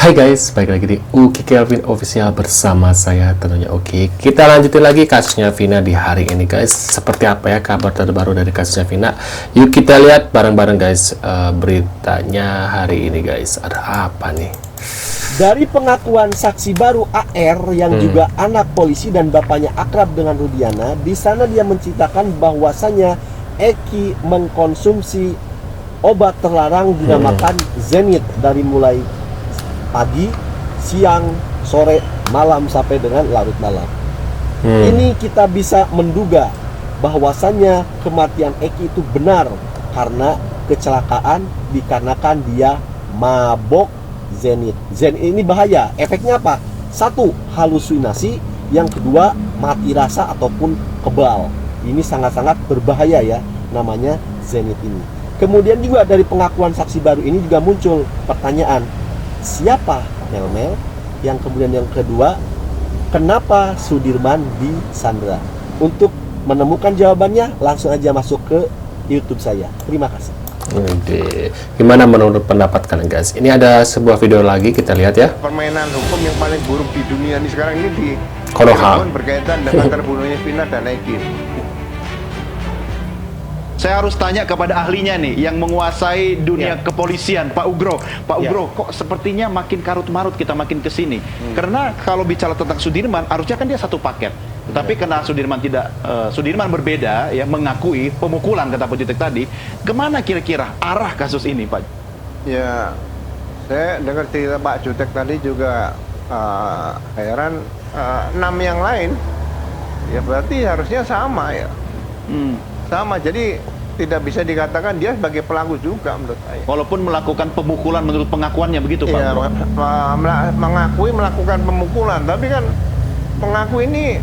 Hai guys, balik lagi di Uki Kelvin Official bersama saya tentunya Uki. Kita lanjutin lagi kasusnya Vina di hari ini guys. Seperti apa ya kabar terbaru dari kasusnya Vina? Yuk kita lihat bareng-bareng guys beritanya hari ini guys. Ada apa nih? Dari pengakuan saksi baru AR yang juga anak polisi dan bapaknya akrab dengan Rudiana, di sana dia menceritakan bahwasanya Eki mengkonsumsi obat terlarang dinamakan Zenit dari mulai pagi, siang, sore, malam sampai dengan larut malam. Ini kita bisa menduga bahwasannya kematian Eki itu benar karena kecelakaan dikarenakan dia mabok Zenit. Zenit ini bahaya. Efeknya apa? Satu, halusinasi. Yang kedua, mati rasa ataupun kebal. Ini sangat-sangat berbahaya ya, namanya Zenit ini. Kemudian juga dari pengakuan saksi baru ini juga muncul pertanyaan, siapa Melmel? Yang kemudian yang kedua, kenapa Sudirman disandra? Untuk menemukan jawabannya, langsung aja masuk ke YouTube saya. Terima kasih. Oke, gimana menurut pendapat kalian guys? Ini ada sebuah video lagi, kita lihat ya. Permainan hukum yang paling buruk di dunia ini sekarang ini di Konoha berkaitan dengan terbunuhnya Vina dan Eki. Saya harus tanya kepada ahlinya nih, yang menguasai dunia kepolisian, Pak Ugro. Pak Ugro, kok sepertinya makin karut-marut kita makin ke sini. Karena kalau bicara tentang Sudirman, harusnya kan dia satu paket. Tapi karena Sudirman tidak, Sudirman berbeda, ya mengakui pemukulan kata Pak Jutek tadi. Kemana kira-kira arah kasus ini, Pak? Ya, saya dengar cerita Pak Jutek tadi juga heran. 6 yang lain, ya berarti harusnya sama ya. Sama, jadi tidak bisa dikatakan dia sebagai pelaku juga menurut saya. Walaupun melakukan pemukulan menurut pengakuannya begitu, Pak? Ya, mengakui melakukan pemukulan, tapi kan mengaku ini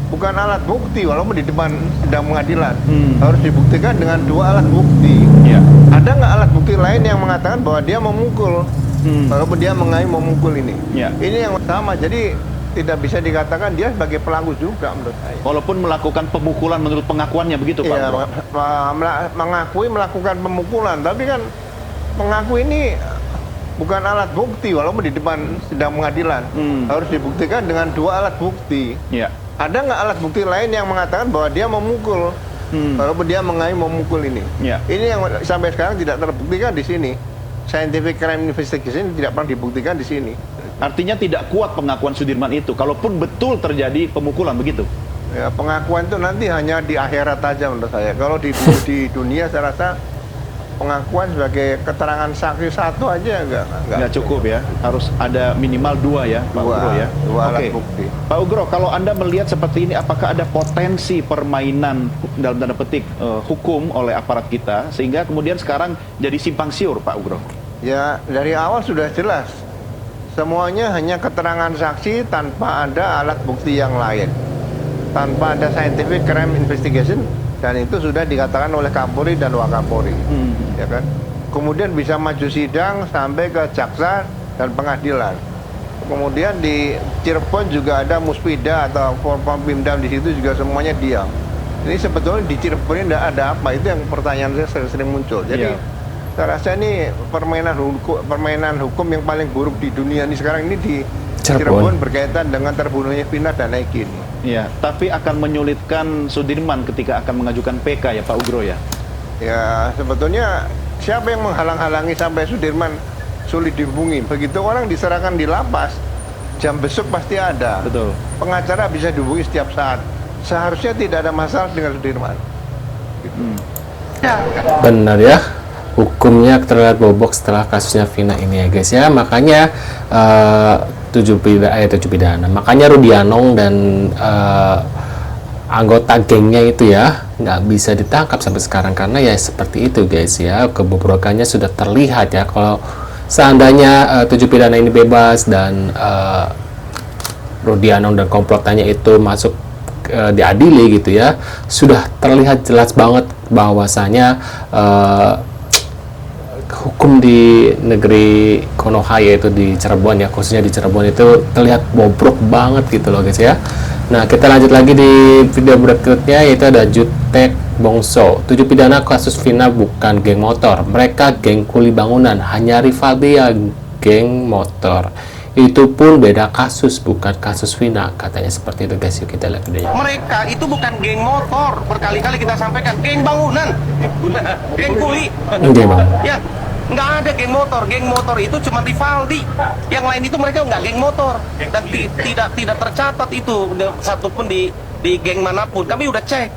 bukan alat bukti walaupun di depan sidang pengadilan. Harus dibuktikan dengan 2 alat bukti. Ya. Ada nggak alat bukti lain yang mengatakan bahwa dia memukul, walaupun dia memukul ini? Ya. Ini yang sama, jadi tidak bisa dikatakan dia sebagai pelaku juga menurut saya. Walaupun melakukan pemukulan menurut pengakuannya begitu, Pak? Ya, mengakui melakukan pemukulan, tapi kan mengaku ini bukan alat bukti walaupun di depan sidang pengadilan. Harus dibuktikan dengan 2 alat bukti. Ya. Ada nggak alat bukti lain yang mengatakan bahwa dia memukul, walaupun dia memukul ini? Ya. Ini yang sampai sekarang tidak terbuktikan di sini. Scientific crime investigation tidak pernah dibuktikan di sini. Artinya tidak kuat pengakuan Sudirman itu, kalaupun betul terjadi pemukulan begitu? Ya, pengakuan itu nanti hanya di akhirat aja menurut saya. Kalau di dunia saya rasa pengakuan sebagai keterangan saksi satu aja nggak cukup ya, harus ada minimal 2 ya, Pak Ugro ya. 2 alat Oke. bukti. Pak Ugro, kalau Anda melihat seperti ini, apakah ada potensi permainan dalam tanda petik hukum oleh aparat kita, sehingga kemudian sekarang jadi simpang siur, Pak Ugro? Ya, dari awal sudah jelas. Semuanya hanya keterangan saksi tanpa ada alat bukti yang lain. Tanpa ada scientific crime investigation, dan itu sudah dikatakan oleh Kapolri dan Wakapolri. Ya kan? Kemudian bisa maju sidang sampai ke jaksa dan pengadilan. Kemudian di Cirebon juga ada Muspida atau Forkompimdam, di situ juga semuanya diam. Ini sebetulnya di Cirebon ini tidak ada apa, itu yang pertanyaan saya sering muncul. Jadi saya rasa ini permainan hukum yang paling buruk di dunia ini sekarang ini di Cirebon berkaitan dengan terbunuhnya Vina dan Eki ini. Iya, tapi akan menyulitkan Sudirman ketika akan mengajukan PK ya, Pak Ugro ya? Ya, sebetulnya siapa yang menghalang-halangi sampai Sudirman sulit dihubungi? Begitu orang diserahkan di lapas, jam besok pasti ada. Betul. Pengacara bisa dihubungi setiap saat. Seharusnya tidak ada masalah dengan Sudirman. Gitu. benar ya. Hukumnya terlihat bobok setelah kasusnya Vina ini ya guys ya. Makanya 7 pidana. Makanya Rudianong dan anggota gengnya itu ya nggak bisa ditangkap sampai sekarang karena ya seperti itu guys ya, kebobrokannya sudah terlihat ya. Kalau seandainya 7 pidana ini bebas dan Rudianong dan komplotannya itu masuk diadili gitu ya, sudah terlihat jelas banget bahwasanya hukum di negeri Konoha, yaitu di Cirebon ya, khususnya di Cirebon itu terlihat bobrok banget gitu loh guys ya. Nah, kita lanjut lagi di video berikutnya, yaitu ada Jutek Bongso. 7 pidana kasus Vina bukan geng motor, mereka geng kuli bangunan, hanya rival dia geng motor. Itu pun beda kasus, bukan kasus Vina, katanya seperti itu guys. Yuk kita lihat videonya. Mereka itu bukan geng motor, berkali-kali kita sampaikan, geng bangunan, geng kuli. Oke bang. Ya, nggak ada geng motor. Geng motor itu cuma Rivaldi. Yang lain itu mereka nggak geng motor dan tidak tercatat itu satupun di geng manapun. Kami udah cek.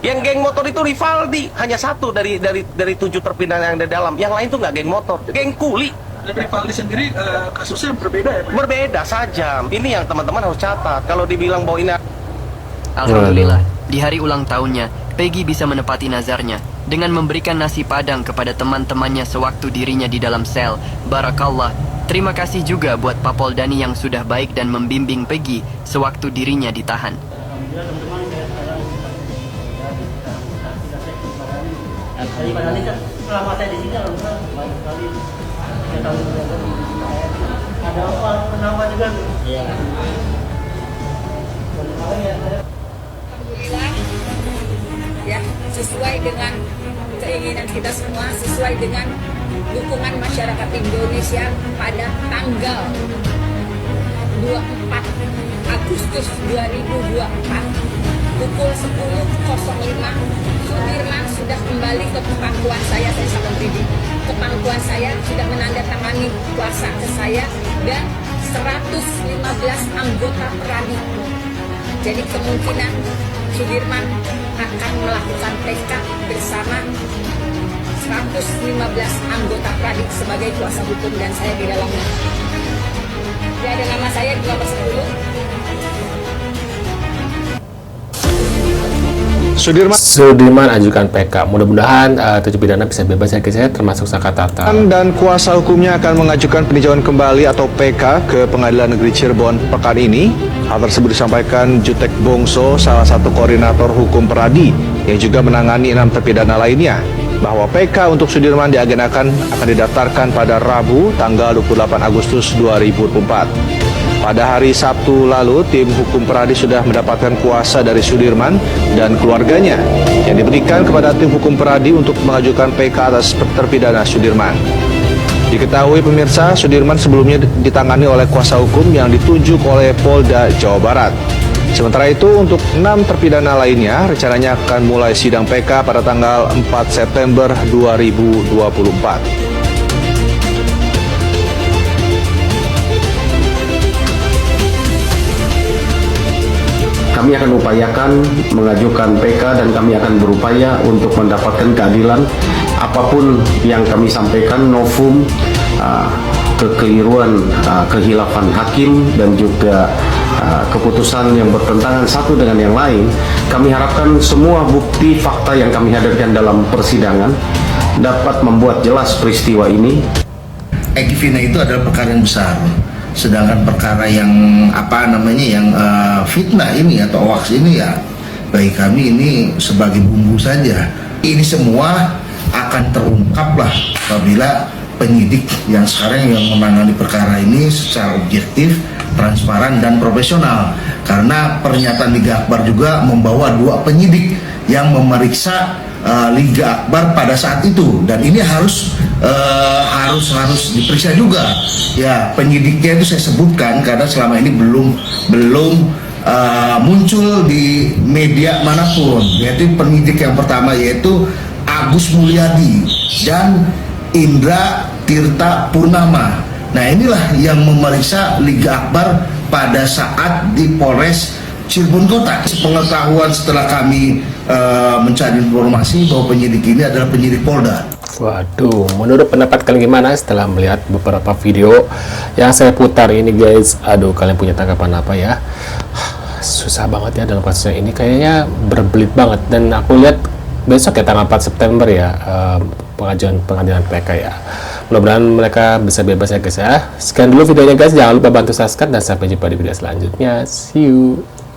Yang geng motor itu Rivaldi, hanya satu dari 7 terpidana yang ada di dalam. Yang lain itu nggak geng motor, geng kuli. Dan Rivaldi sendiri kasusnya berbeda ya Pak? Berbeda saja. Ini yang teman-teman harus catat. Kalau dibilang bahwa ini Alhamdulillah, di hari ulang tahunnya, Peggy bisa menepati nazarnya dengan memberikan nasi padang kepada teman-temannya sewaktu dirinya di dalam sel. Barakallah. Terima kasih juga buat Pak Poldani yang sudah baik dan membimbing Peggy sewaktu dirinya ditahan. Selama saya di sini alhamdulillah banyak sekali 3 tahun ada apa penambah juga. Iya. Alhamdulillah ya, sesuai dengan keinginan kita semua, sesuai dengan dukungan masyarakat Indonesia. Pada tanggal 24 Agustus 2024 pukul 10.05 Sudirman sudah kembali ke pangkuan saya sangat pribadi. Ke pangkuan saya sudah menandatangani kuasa ke saya dan 115 anggota Peradi. Jadi kemungkinan Sudirman akan melakukan PK bersama 115 anggota Peradi sebagai kuasa hukum dan saya di dalamnya. Jadi ada nama saya di nomor 10. Sudirman ajukan PK. Mudah-mudahan 7 pidana bisa bebas ya guys ya, termasuk Saka Tata. Dan kuasa hukumnya akan mengajukan peninjauan kembali atau PK ke Pengadilan Negeri Cirebon pekan ini. Hal tersebut disampaikan Jutek Bongso, salah satu koordinator hukum Peradi yang juga menangani 6 terpidana lainnya, bahwa PK untuk Sudirman diagendakan akan didaftarkan pada Rabu tanggal 28 Agustus 2024. Pada hari Sabtu lalu, tim hukum Peradi sudah mendapatkan kuasa dari Sudirman dan keluarganya yang diberikan kepada tim hukum Peradi untuk mengajukan PK atas terpidana Sudirman. Diketahui pemirsa, Sudirman sebelumnya ditangani oleh kuasa hukum yang ditunjuk oleh Polda Jawa Barat. Sementara itu, untuk 6 terpidana lainnya, rencananya akan mulai sidang PK pada tanggal 4 September 2024. Kami akan upayakan mengajukan PK dan kami akan berupaya untuk mendapatkan keadilan. Apapun yang kami sampaikan, novum, kekeliruan, kehilafan hakim dan juga keputusan yang bertentangan satu dengan yang lain, kami harapkan semua bukti fakta yang kami hadirkan dalam persidangan dapat membuat jelas peristiwa ini. Eki Vina itu adalah perkara yang besar. Sedangkan perkara yang fitnah ini atau hoax ini ya bagi kami ini sebagai bumbu saja. Ini semua akan terungkap lah apabila penyidik yang sekarang yang menangani perkara ini secara objektif, transparan dan profesional. Karena pernyataan Liga Akbar juga membawa 2 penyidik yang memeriksa Liga Akbar pada saat itu, dan ini harus diperiksa juga ya penyidiknya. Itu saya sebutkan karena selama ini belum muncul di media manapun, yaitu penyidik yang pertama yaitu Agus Mulyadi dan Indra Tirta Purnama. Nah, inilah yang memeriksa Liga Akbar pada saat di Polres Cirebon Kota. Pengetahuan setelah kami mencari informasi bahwa penyidik ini adalah penyidik Polda. Waduh, menurut pendapat kalian gimana setelah melihat beberapa video yang saya putar ini guys? Aduh, kalian punya tanggapan apa ya? Susah banget ya dalam kasus ini, kayaknya berbelit banget. Dan aku lihat besok ya tanggal 4 September ya, pengadilan PK ya. Mudah-mudahan mereka bisa bebas ya guys ya. Sekian dulu videonya guys, jangan lupa bantu subscribe dan sampai jumpa di video selanjutnya. See you.